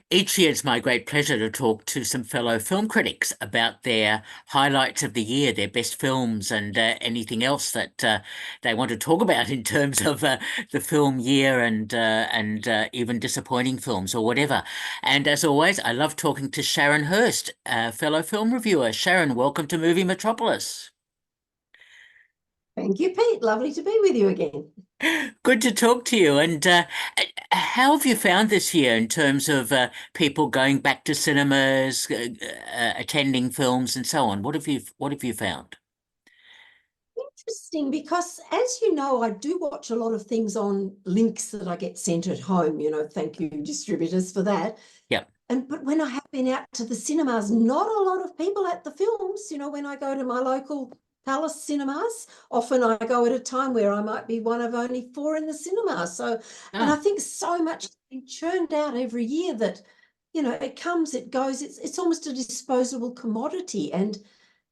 Each year it's my great pleasure to talk to some fellow film critics about their highlights of the year, their best films, and anything else that they want to talk about in terms of the film year and even disappointing films or whatever. And as always, I love talking to Sharon Hurst, fellow film reviewer. Sharon, welcome to Movie Metropolis. Thank you, Pete. Lovely to be with you again. Good to talk to you. And how have you found this year in terms of people going back to cinemas, attending films, and so on? What have you found? Interesting, because as you know, I do watch a lot of things on links that I get sent at home. Thank you, distributors, for that. Yep. But when I have been out to the cinemas, not a lot of people at the films. When I go to my local Palace cinemas, often I go at a time where I might be one of only four in the cinema. And I Oh, think so much has been churned out every year that, it comes, it goes. It's almost a disposable commodity. And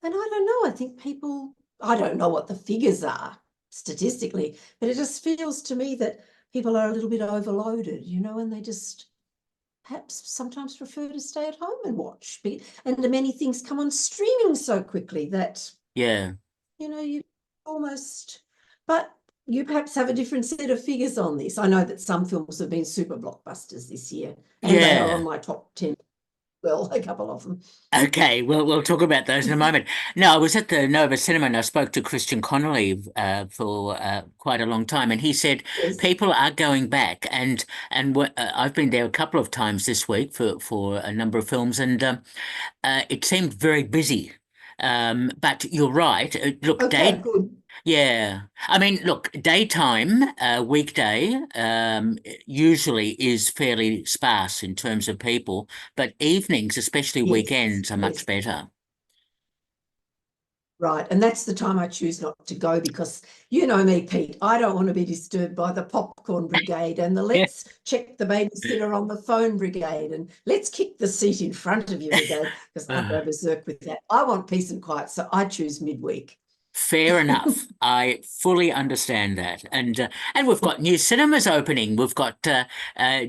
I don't know, I think people, I don't know what the figures are statistically, but it just feels to me that people are a little bit overloaded, and they just perhaps sometimes prefer to stay at home and watch. And many things come on streaming so quickly that, yeah. you almost, but you perhaps have a different set of figures on this. I know that some films have been super blockbusters this year, and they are on Yeah. my top 10. Well, a couple of them. Okay, we'll talk about those in a moment. No, I was at the Nova Cinema and I spoke to Christian Connolly for quite a long time, and he said Yes. people are going back, and I've been there a couple of times this week for a number of films, and it seemed very busy. But you're right. Look, Okay, good. yeah. I mean, look, daytime, weekday, usually is fairly sparse in terms of people, but evenings, especially Yes, weekends, are much yes. better. Right. And that's the time I choose not to go because you know me, Pete. I don't want to be disturbed by the popcorn brigade and the Yeah. let's check the babysitter on the phone brigade and let's kick the seat in front of you brigade because I go berserk with that. I want peace and quiet, so I choose midweek. Fair enough. I fully understand that, and we've got new cinemas opening. We've got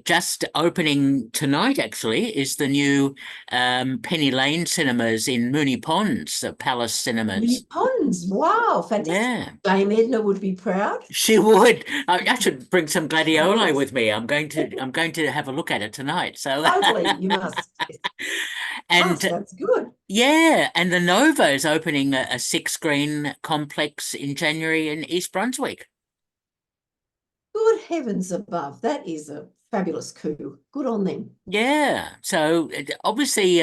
just opening tonight. Actually, is the new Penny Lane cinemas in Mooney Ponds, the Palace Mini Cinemas. ponds. Wow, fantastic. Yeah. Dame Edna would be proud. She would. I should bring some gladioli Fabulous. with me. I'm going to have a look at it tonight. So, Totally, you must. Yes. Gosh, and that's good. yeah, and the Nova is opening a six-screen complex in January in East Brunswick. Good heavens above. That is a fabulous coup. Good on them. Yeah. So obviously,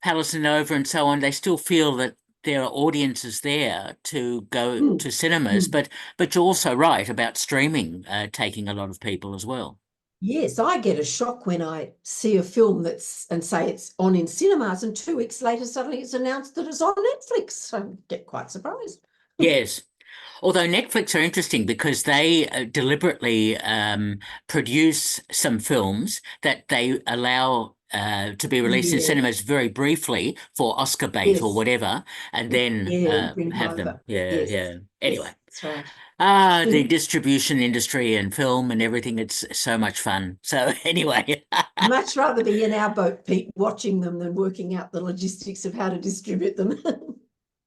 Palace and Nova and so on, they still feel that there are audiences there to go Mm. to cinemas, Mm. but you're also right about streaming taking a lot of people as well. Yes, I get a shock when I see a film that's and say it's on in cinemas, and 2 weeks later, suddenly it's announced that it's on Netflix. I get quite surprised. Yes. Although Netflix are interesting because they deliberately produce some films that they allow to be released in Yes, cinemas very briefly for Oscar bait or yes, whatever, and then yeah, and bring them have them. over. Yeah, Yes, yeah. Anyway, yes, that's right. the distribution industry and film and everything, it's so much fun. So anyway, Much rather be in our boat, Pete, watching them than working out the logistics of how to distribute them.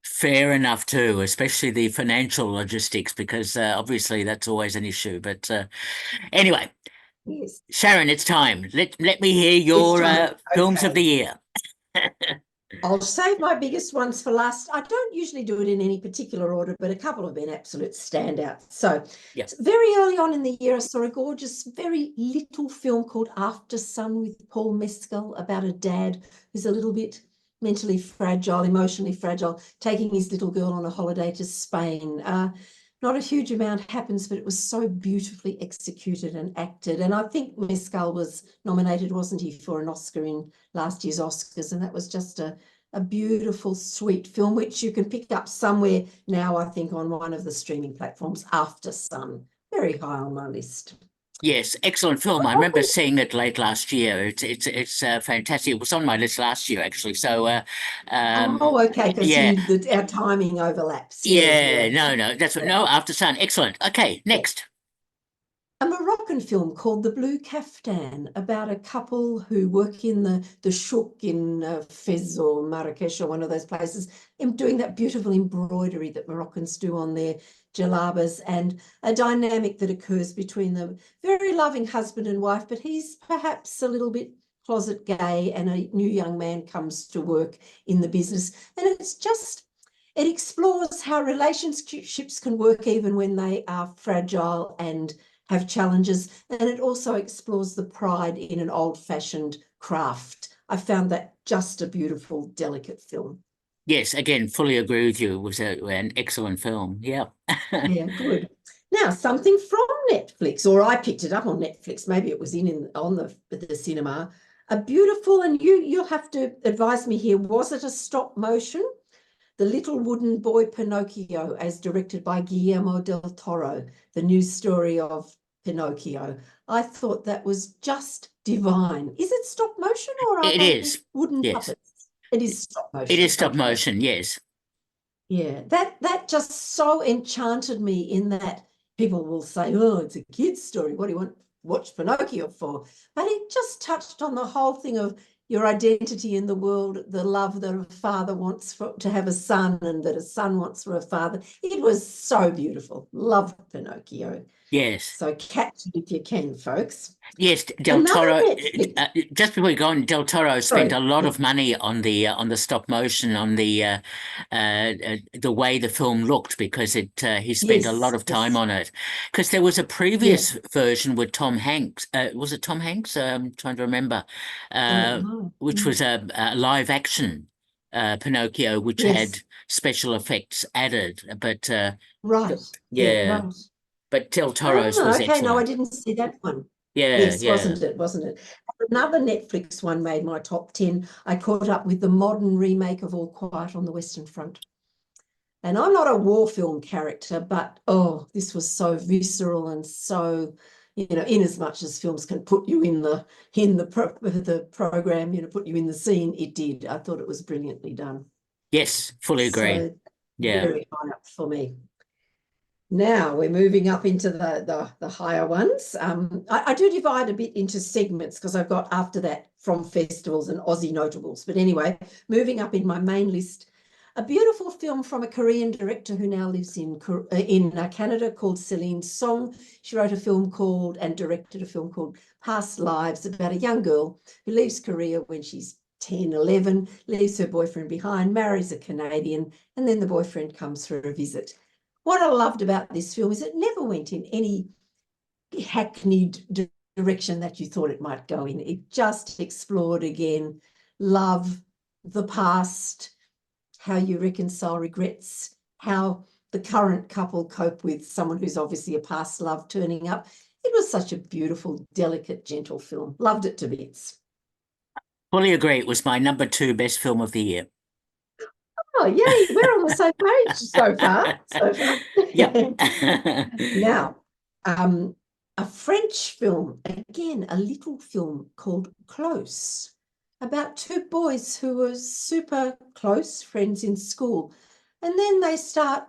fair enough too, especially the financial logistics, because obviously that's always an issue. But anyway. Yes, Sharon, it's time. Let me hear it's your time. films of Okay. the year. I'll save my biggest ones for last. I don't usually do it in any particular order, but a couple have been absolute standouts. So, Yeah. very early on in the year, I saw a gorgeous, very little film called After Sun with Paul Mescal about a dad who's a little bit mentally fragile, emotionally fragile, taking his little girl on a holiday to Spain. Not a huge amount happens, but it was so beautifully executed and acted. And I think Mescal was nominated, wasn't he, for an Oscar in last year's Oscars? And that was just a beautiful, sweet film, which you can pick up somewhere now, I think, on one of the streaming platforms. After Sun, very high on my list. Yes, excellent film. I remember seeing it late last year. It's fantastic. It was on my list last year actually. So Oh, okay, because yeah, our timing overlaps. Yeah, yeah. yeah. No, no, that's what. No, After Sun. Excellent. Okay, Yeah. next. A Moroccan Moroccan film called The Blue Caftan, about a couple who work in the shuk in Fez or Marrakesh or one of those places, and doing that beautiful embroidery that Moroccans do on their jalabas, and a dynamic that occurs between them. Very loving husband and wife, but he's perhaps a little bit closet gay, and a new young man comes to work in the business. And it explores how relationships can work even when they are fragile and have challenges. And it also explores the pride in an old-fashioned craft. I found that just a beautiful, delicate film. Yes, again, fully agree with you. It was an excellent film. Yeah. Yeah, good. Now, something from Netflix, or I picked it up on Netflix. Maybe it was on the cinema. A beautiful, and you'll have to advise me here. Was it a stop motion? The Little Wooden Boy Pinocchio, as directed by Guillermo del Toro, the new story of Pinocchio. I thought that was just divine. Is it stop motion, or are It they is. wooden Yes. puppets? It is stop It is motion. stop Okay. motion. Yes. Yeah, that just so enchanted me, in that people will say, oh, it's a kid's story. What do you want to watch Pinocchio for? But it just touched on the whole thing of your identity in the world, the love that a father wants to have a son, and that a son wants for a father. It was so beautiful. Loved Pinocchio. Yes. So catch it if you can, folks. Yes, Del Another Toro. Netflix. Just before we go on, Del Toro spent Sorry. a lot Yeah. of money on the stop motion, on the way the film looked, because he spent a lot Yes. of time Yes. on it. Because there was a Yeah. previous version with Tom Hanks. Was it Tom Hanks? I'm trying to remember. Don't Uh, know. which was a live action Pinocchio, which had Yes. special effects added. But Right. Yeah. yeah, Right. but Del Toro's Oh, was okay. No, I excellent. didn't see that one. Yeah, Yes, yeah. wasn't it? Wasn't it? Another Netflix one made my top 10. I caught up with the modern remake of All Quiet on the Western Front. And I'm not a war film character, but oh, this was so visceral and so, in as much as films can put you in the program, put you in the scene, it did. I thought it was brilliantly done. Yes, fully agree. So Yeah. very high up for me. Now we're moving up into the higher ones. I do divide a bit into segments, because I've got, after that, from festivals and Aussie notables. But anyway, moving up in my main list, a beautiful film from a Korean director who now lives in Canada, called Celine Song. She wrote a film called, and directed a film called Past Lives, about a young girl who leaves Korea when she's 10, 11, leaves her boyfriend behind, marries a Canadian, and then the boyfriend comes for a visit. What I loved about this film is it never went in any hackneyed direction that you thought it might go in. It just explored again love, the past, how you reconcile regrets, how the current couple cope with someone who's obviously a past love turning up. It was such a beautiful, delicate, gentle film. Loved it to bits. Fully agree. It was my number two best film of the year. Oh, yay, we're on the same page so far. So Yep. far. Now, a French film, again, a little film called Close, about two boys who were super close friends in school. And then they start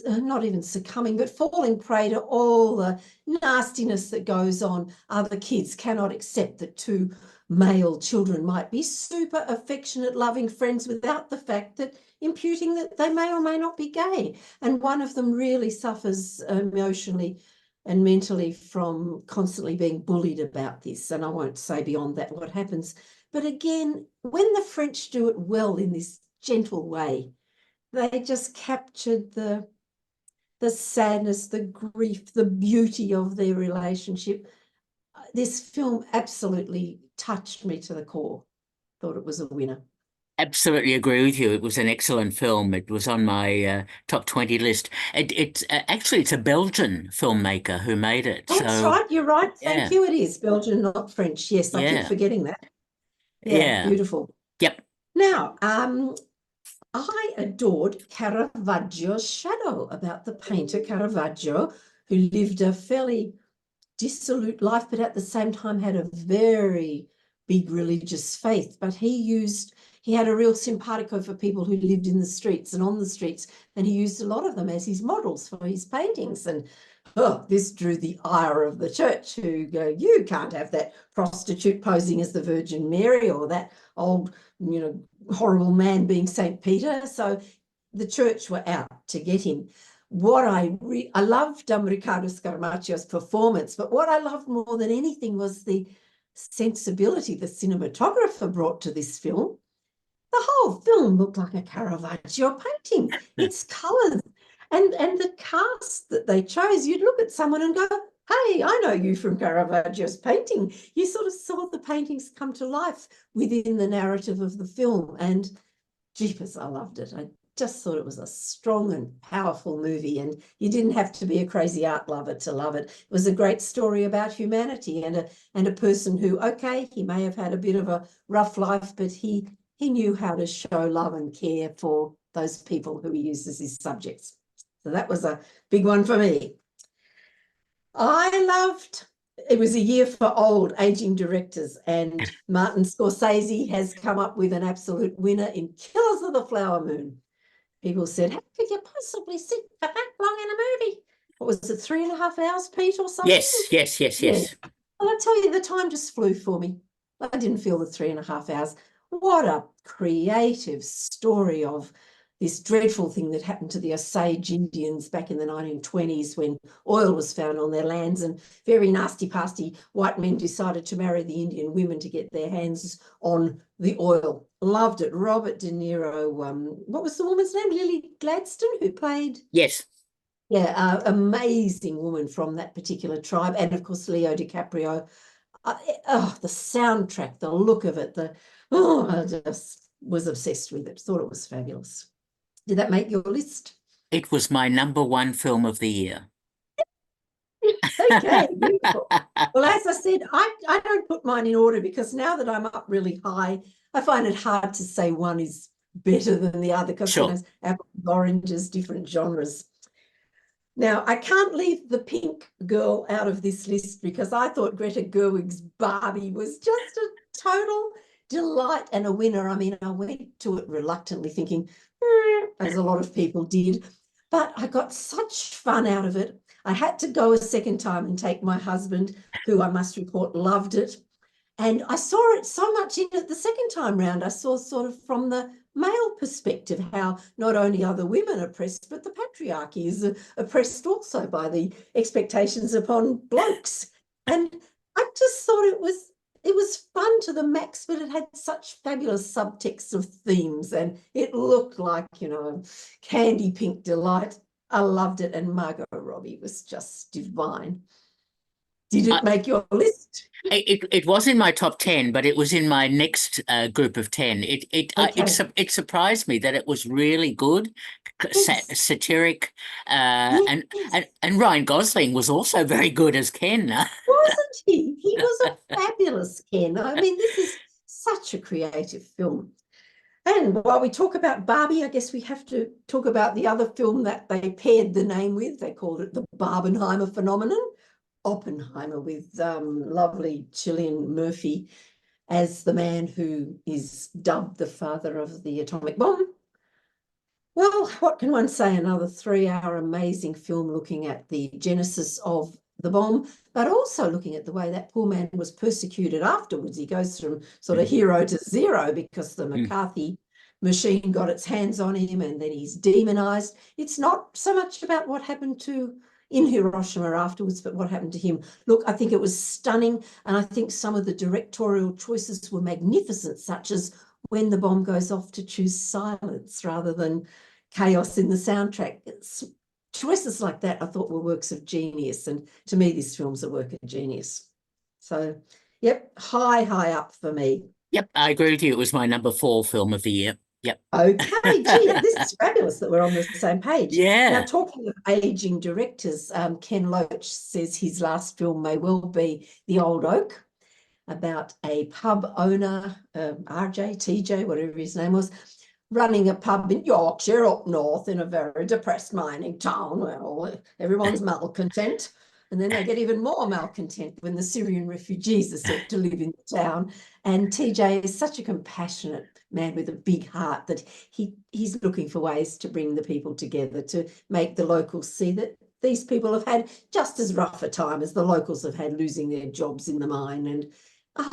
not even succumbing, but falling prey to all the nastiness that goes on. Other kids cannot accept that two male children might be super affectionate, loving friends, without the fact that imputing that they may or may not be gay. And one of them really suffers emotionally and mentally from constantly being bullied about this. And I won't say beyond that what happens. But again, when the French do it well in this gentle way, they just captured the sadness, the grief, the beauty of their relationship. This film absolutely touched me to the core. Thought it was a winner. Absolutely agree with you. It was an excellent film. It was on my top 20 list. It's a Belgian filmmaker who made it. That's So right. You're right. Thank yeah, you. It is Belgian, not French. Yes, I keep yeah, forgetting that. Yeah, yeah. beautiful. Yep. Now, I adored Caravaggio's Shadow, about the painter Caravaggio, who lived a fairly dissolute life, but at the same time had a very big religious faith. But he had a real simpatico for people who lived in the streets and on the streets, and he used a lot of them as his models for his paintings. And oh, this drew the ire of the church, who go, you can't have that prostitute posing as the Virgin Mary, or that old, horrible man being St. Peter. So the church were out to get him. What I loved Ricardo Scaramacci's performance, but what I loved more than anything was the sensibility the cinematographer brought to this film. The whole film looked like a Caravaggio painting. Its colours and the cast that they chose, you'd look at someone and go, hey, I know you from Caravaggio's painting. You sort of saw the paintings come to life within the narrative of the film. And jeepers, I loved it. I just thought it was a strong and powerful movie, and you didn't have to be a crazy art lover to love it. It was a great story about humanity and a person who, okay, he may have had a bit of a rough life, but he knew how to show love and care for those people who he used as his subjects. So that was a big one for me. I loved, it was a year for old aging directors, and Martin Scorsese has come up with an absolute winner in Killers of the Flower Moon. People said, how could you possibly sit for that long in a movie? What was it, 3.5 hours, Pete, or something? Yes. Yeah. Well, I tell you, the time just flew for me. I didn't feel the 3.5 hours. What a creative story of this dreadful thing that happened to the Osage Indians back in the 1920s when oil was found on their lands, and very nasty, pasty white men decided to marry the Indian women to get their hands on the oil. Loved it. Robert De Niro. What was the woman's name? Lily Gladstone, who played? Yes. Yeah, amazing woman from that particular tribe. And of course, Leo DiCaprio. The soundtrack, the look of it, I just was obsessed with it. Thought it was fabulous. Did that make your list? It was my #1 film of the year. Okay, beautiful. Well, as I said, I don't put mine in order, because now that I'm up really high, I find it hard to say one is better than the other, because Sure. apples, oranges, different genres. Now, I can't leave the pink girl out of this list, because I thought Greta Gerwig's Barbie was just a total delight and a winner. I mean, I went to it reluctantly thinking, as a lot of people did, but I got such fun out of it. I had to go a second time and take my husband, who I must report loved it. And I saw it so much in it the second time round. I saw sort of from the male perspective how not only are the women oppressed, but the patriarchy is oppressed also by the expectations upon blokes. And I just thought it was fun to the max, but it had such fabulous subtext of themes, and it looked like, candy pink delight. I loved it, and Margot Robbie was just divine. Did it make your list? It was in my top 10, but it was in my next group of 10. Okay. It surprised me that it was really good, Yes. satiric, Yes. and Ryan Gosling was also very good as Ken. Wasn't he? He was a fabulous Ken. I mean, this is such a creative film. And while we talk about Barbie, I guess we have to talk about the other film that they paired the name with. They called it the Barbenheimer phenomenon. Oppenheimer, with lovely Cillian Murphy as the man who is dubbed the father of the atomic bomb. Well, what can one say? Another 3-hour amazing film looking at the genesis of the bomb, but also looking at the way that poor man was persecuted afterwards. He goes from sort of hero to zero because the McCarthy machine got its hands on him, and then he's demonized. It's not so much about what happened to in Hiroshima afterwards, but what happened to him. Look, I think it was stunning, and I think some of the directorial choices were magnificent, such as when the bomb goes off to choose silence rather than chaos in the soundtrack. Choices like that I thought were works of genius, and to me this film's a work of genius. So yep, high up for me. Yep, I agree with you. It was my #4 film of the year. Yep. Okay, gee, this is fabulous that we're on the same page. Now, Yeah. talking of aging directors, Ken Loach says his last film may well be The Old Oak, about a pub owner, RJ, TJ, whatever his name was, running a pub in Yorkshire up north in a very depressed mining town. Well, everyone's malcontent. And then they get even more malcontent when the Syrian refugees are sent to live in the town. And TJ is such a compassionate man with a big heart that he's looking for ways to bring the people together, to make the locals see that these people have had just as rough a time as the locals have had losing their jobs in the mine. And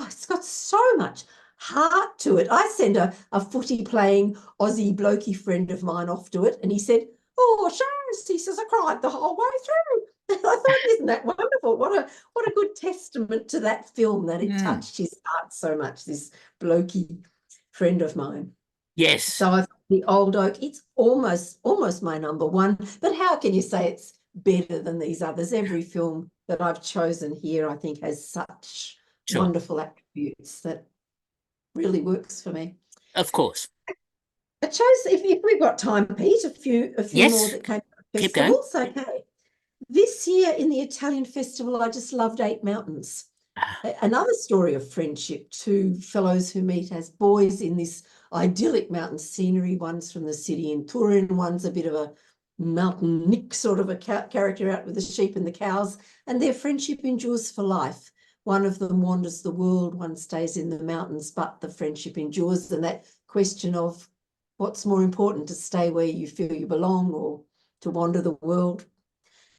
it's got so much heart to it. I sent a footy playing Aussie blokey friend of mine off to it, and he said, "Oh, Sharon," he says, "I cried the whole way through." And I thought, isn't that wonderful? What a good testament to that film, that it Mm. touched his heart so much, this blokey friend of mine. Yes, So I thought The Old Oak, it's almost my number one. But how can you say it's better than these others? Every film that I've chosen here, I think, has such sure. wonderful attributes that really works for me. Of course. I chose, if we've got time, Pete, a few more Yes, that came to keep going. festivals. Okay. This year in the Italian festival, I just loved Eight Mountains. Ah, Another story of friendship, two fellows who meet as boys in this idyllic mountain scenery. One's from the city in Turin, one's a bit of a mountain Nick sort of a character out with the sheep and the cows, and their friendship endures for life. One of them wanders the world, one stays in the mountains, but the friendship endures. And that question of what's more important, to stay where you feel you belong or to wander the world,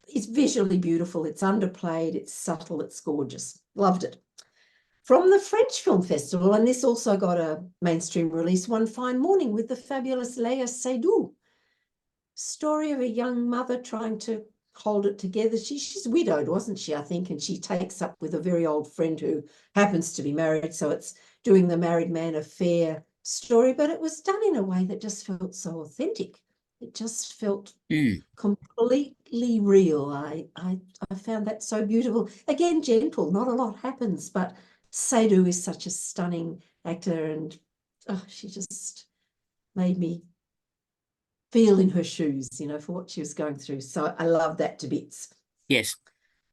it's visually beautiful, it's underplayed, it's subtle, it's gorgeous. Loved it. From the French Film Festival, and this also got a mainstream release, One Fine Morning with the fabulous Léa Seydoux. Story of a young mother trying to hold it together. She's widowed, wasn't she, I think, and she takes up with a very old friend who happens to be married, so it's doing the married man a fair story, but it was done in a way that just felt so authentic. It just felt mm, completely real. I found that so beautiful. Again, gentle, not a lot happens, but Seydoux is such a stunning actor, and she just made me feel in her shoes, for what she was going through. So I love that to bits. yes.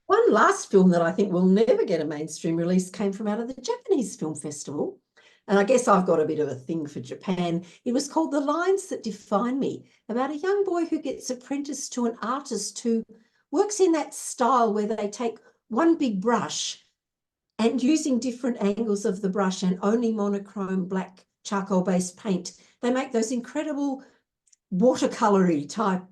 One last film that I think will never get a mainstream release came from out of the Japanese Film Festival. And I guess I've got a bit of a thing for Japan. It was called The Lines That Define Me, about a young boy who gets apprenticed to an artist who works in that style where they take one big brush and using different angles of the brush and only monochrome black charcoal-based paint, they make those incredible watercolory type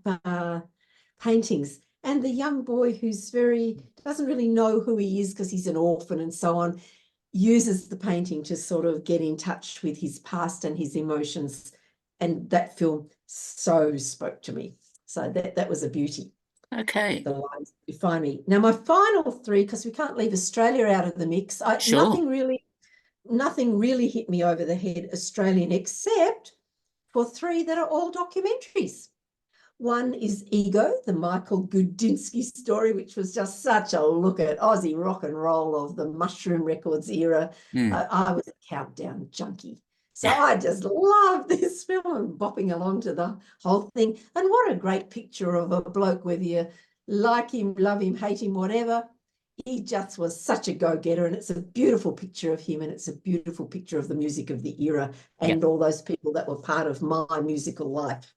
paintings. And the young boy, who's doesn't really know who he is because he's an orphan and so on, uses the painting to sort of get in touch with his past and his emotions. And that film so spoke to me. So that was a beauty. Okay. The Lines Define Me. Now, my final three, because we can't leave Australia out of the mix, Sure. nothing really hit me over the head Australian, except for three that are all documentaries. One is Ego, the Michael Gudinski story, which was just such a look at Aussie rock and roll of the Mushroom Records era. Mm. I was a Countdown junkie. So I just loved this film and bopping along to the whole thing. And what a great picture of a bloke, whether you like him, love him, hate him, whatever. He just was such a go-getter, and it's a beautiful picture of him, and it's a beautiful picture of the music of the era Yeah. and all those people that were part of my musical life.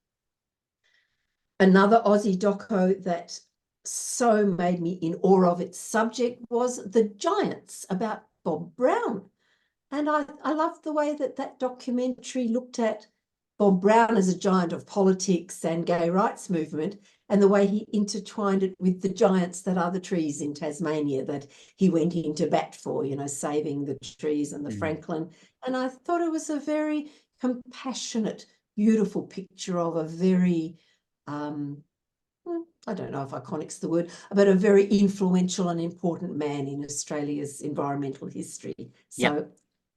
Another Aussie doco that so made me in awe of its subject was The Giants, about Bob Brown. And I loved the way that documentary looked at Bob Brown as a giant of politics and gay rights movement, and the way he intertwined it with the giants that are the trees in Tasmania that he went into bat for, saving the trees and the Mm. Franklin. And I thought it was a very compassionate, beautiful picture of a very, I don't know if iconic's the word, but a very influential and important man in Australia's environmental history. Yep. So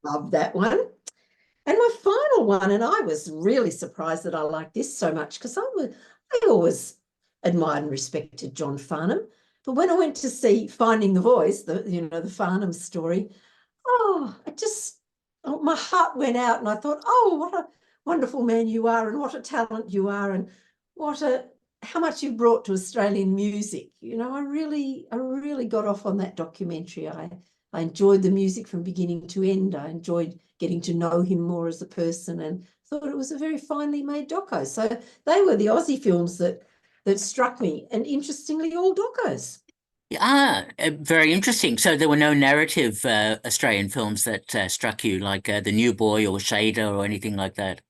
love that one. And my final one, and I was really surprised that I liked this so much, because I always admired and respected John Farnham. But when I went to see Finding the Voice, the Farnham story, my heart went out, and I thought, oh, what a wonderful man you are, and what a talent you are, and how much you've brought to Australian music. I really got off on that documentary. I enjoyed the music from beginning to end. I enjoyed getting to know him more as a person, and thought it was a very finely made doco. So they were the Aussie films that struck me, and interestingly, all docos. Very interesting. So there were no narrative Australian films that struck you, like The New Boy or Shader or anything like that.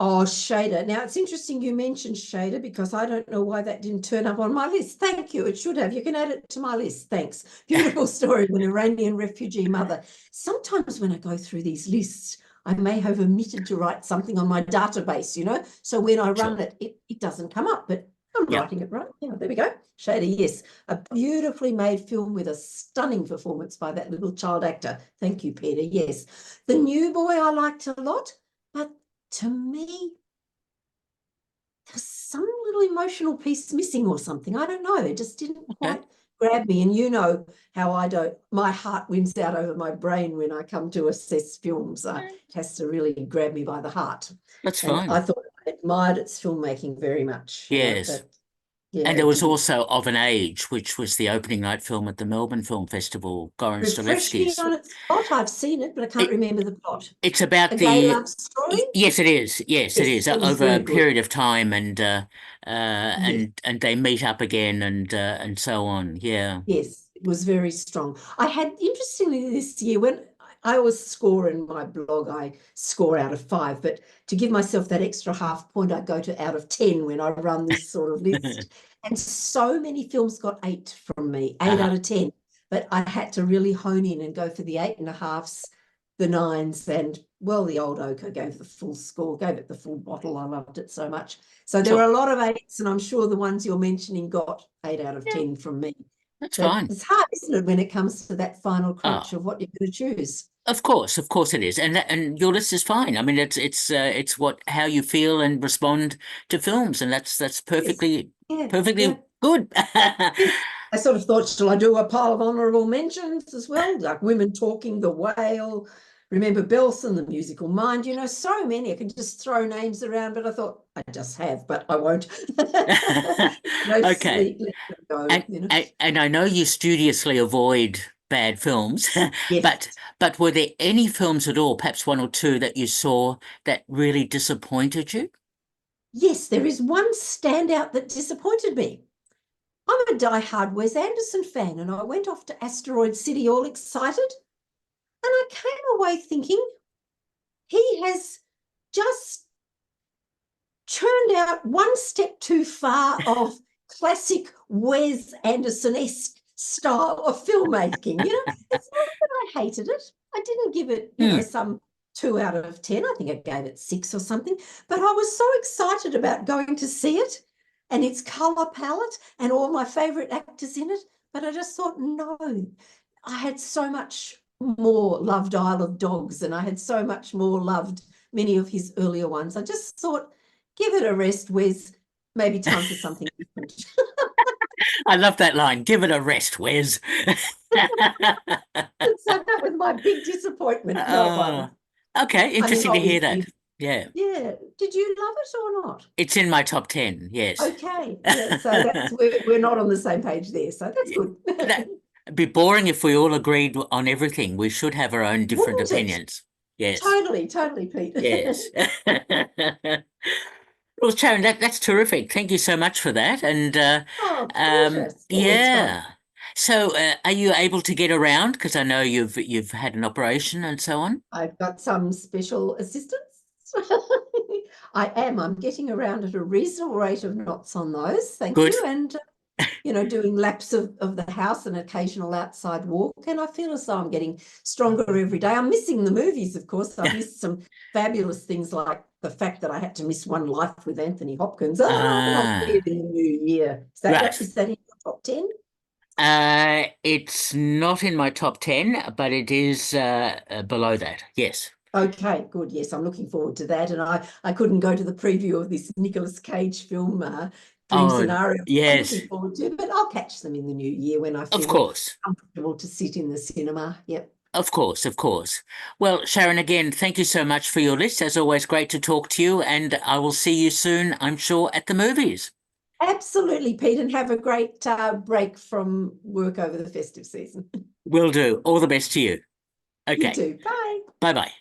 Oh, Shader. Now, it's interesting you mentioned Shader because I don't know why that didn't turn up on my list. Thank you. It should have. You can add it to my list. Thanks. Beautiful story of an Iranian refugee mother. Sometimes when I go through these lists, I may have omitted to write something on my database, So when I Sure. run it, it doesn't come up, but I'm Yeah. writing it right. Yeah, there we go. Shader, yes. A beautifully made film with a stunning performance by that little child actor. Thank you, Peter. Yes. The New Boy I liked a lot, but to me, there's some little emotional piece missing or something. I don't know. It just didn't Okay. quite grab me. And you know how I don't, my heart wins out over my brain when I come to assess films. It has to really grab me by the heart. That's And I fine. thought I admired its filmmaking very much, Yes. but yeah, And there it was didn't also Of an Age, which was the opening night film at the Melbourne Film Festival, Goran refresh me Stolevski's. on its plot. I've seen it, but I can't It, remember the plot. it's about A gay the love story? yes, it is. Yes, it Yes, is it was over a very good. period of time, and Yes. and they meet up again, and so on. Yeah. Yes, it was very strong. I had, interestingly, this year, when I always score in my blog, I score out of 5, but to give myself that extra half point, I go to out of 10 when I run this sort of list. And so many films got 8 from me, 8 out Uh-huh. of 10. But I had to really hone in and go for the 8.5s, the 9s, and well, the old ochre gave the full score, gave it the full bottle. I loved it so much. So there were Sure. a lot of 8s, and I'm sure the ones you're mentioning got 8 out of Yeah, 10 from me. that's But fine. it's hard, isn't it, when it comes to that final crunch Oh, of what you're going to choose? of course it is, and and your list is fine. I mean, it's what how you feel and respond to films, and that's Yes. Yeah, yeah. perfectly good. Yes. I sort of thought, shall I do a pile of honourable mentions as well? Like Women Talking, The Whale, Remember Belson, The Musical Mind, so many. I can just throw names around, but I thought I just have, but I won't. Okay. Mostly let them go, And I know you studiously avoid bad films, Yes. but were there any films at all, perhaps one or two that you saw that really disappointed you? Yes, there is one standout that disappointed me. I'm a die-hard Wes Anderson fan, and I went off to Asteroid City all excited. And I came away thinking he has just churned out one step too far of classic Wes Anderson-esque style of filmmaking. It's not that I hated it. I didn't give it, Hmm. some 2 out of 10. I think I gave it 6 or something. But I was so excited about going to see it and its color palette and all my favorite actors in it. But I just thought, no, I had so much more loved Isle of Dogs, and I had so much more loved many of his earlier ones. I just thought, give it a rest, Wes. Maybe time for something different. I love that line. Give it a rest, Wes. So that was my big disappointment. Not a Uh, fun. okay, I mean, interesting to hear that. obviously, Yeah. yeah. Did you love it or not? It's in my top 10, yes. Okay, yeah. So that's we're not on the same page there. So that's good. That it'd be boring if we all agreed on everything. We should have our own different Wouldn't it? opinions. Yes. Totally, totally, Pete. Yes. Well, Sharon, that's terrific. Thank you so much for that. And Oh, pleasure. It's always fun. yeah. So, are you able to get around? Because I know you've had an operation and so on. I've got some special assistance. I am. I'm getting around at a reasonable rate of knots on those. Thank Good. you. And doing laps of the house and occasional outside walk. And I feel as though I'm getting stronger every day. I'm missing the movies, of course. I've missed some fabulous things like the fact that I had to miss One Life with Anthony Hopkins. But I'll see Ah, it in the new year. right. Is that in your top 10? It's not in my top 10, but it is below that. Yes. Okay, good. Yes, I'm looking forward to that. And I couldn't go to the preview of this Nicolas Cage film, Dream Oh, Scenario. I'm yes. looking forward to, but I'll catch them in the new year when I Of feel course. comfortable to sit in the cinema. Yep. Of course, of course. Well, Sharon, again, thank you so much for your list. As always, great to talk to you, and I will see you soon, I'm sure, at the movies. Absolutely, Pete, and have a great break from work over the festive season. Will do. All the best to you. You Okay. too. Bye. Bye bye.